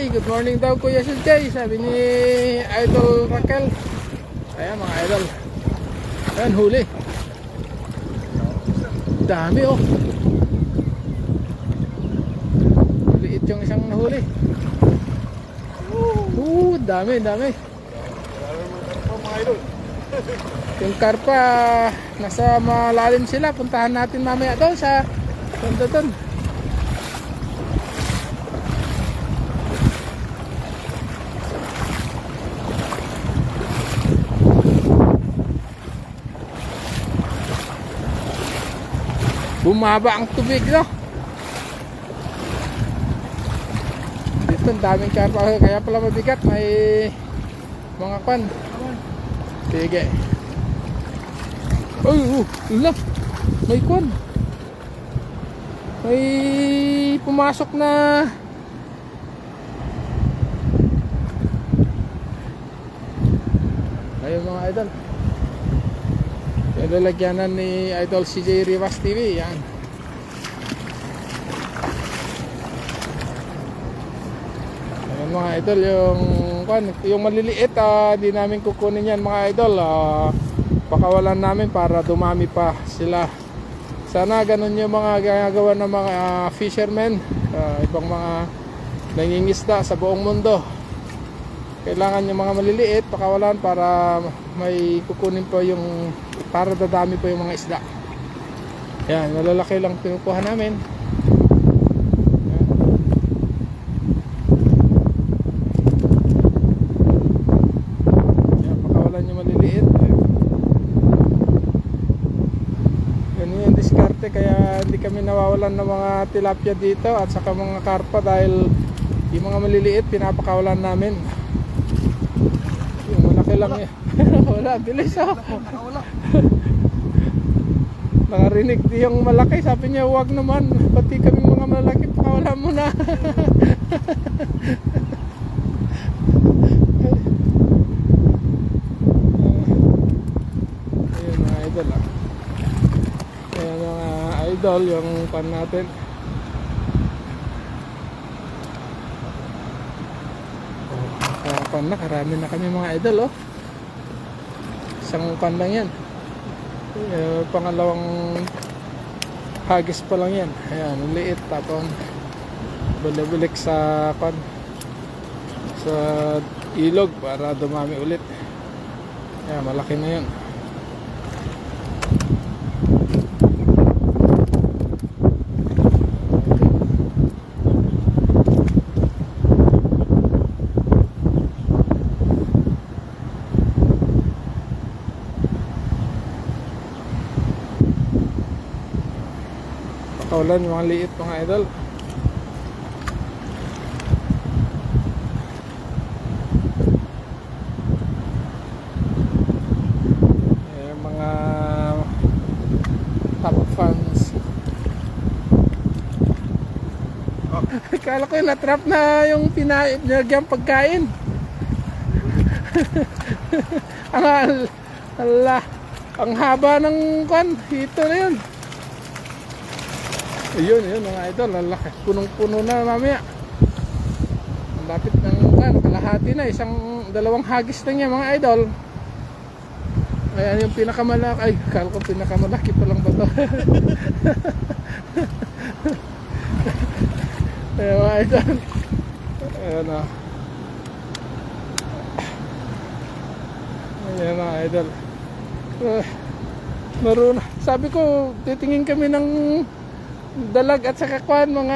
Suljay. Good morning daw Kuya Suljay, sabi ni Idol Raquel. Ayan mga idol. Ayan huli. Dami oh. Maliit yung isang nahuli. Dami. Yung karpa, nasa malalim sila. Puntahan natin mamaya doon sa doon. Bumaba ang tubig, no? Dito ang daming karpa, kaya pala mabigat. May mga kwan. Sige. Uy, lap. May kwan. May pumasok na. Ayun mga idol. Lalagyanan ni Idol CJ Rivas TV. Yan. Ayan mga idol, yung maliliit, di namin kukunin yan mga idol. Pakawalan namin para dumami pa sila. Sana ganun yung mga ginagawa ng mga fishermen, ibang mga nangingisda sa buong mundo. Kailangan yung mga maliliit pakawalan para may kukunin po yung, para dadami po yung mga isda. Yan, malalaki lang pinukuha namin. Yan, pakawalan yung maliliit. Yan yung diskarte, kaya hindi kami nawawalan ng mga tilapia dito at saka mga karpa dahil yung mga maliliit pinapakawalan namin. Yung malaki lang yan. Wala, bilis oh. Nakarinig di yung malaki, sabi niya huwag naman, pati kami mga malaki pakawala mo na. Ayun mga idol ah. Ayan mga idol yung pan natin. Pan na, karami na kami mga idol oh. Isang pan lang yan. Pangalawang hagis pa lang yan. Ayan, liit. Tapos balik sa pan, sa ilog para dumami ulit. Ayan, malaki na yun. Kaulan yung mga liit mga idol. Mga top fans. Kala ko yung natrap na yung pinagyang pagkain. Ang haba ng kan, hito na yun. Ayun mga idol, lalaki, punong-puno na mamaya. Lapit ng kalahati na, dalawang hagis na niya mga idol. Ayan yung pinakamalaki. Ay, kala ko pinakamalaki pa lang ba to. Ayan mga idol. Ayan o. Ayan mga idol. Marunong. Sabi ko, titingin kami ng dalag at saka kwan, mga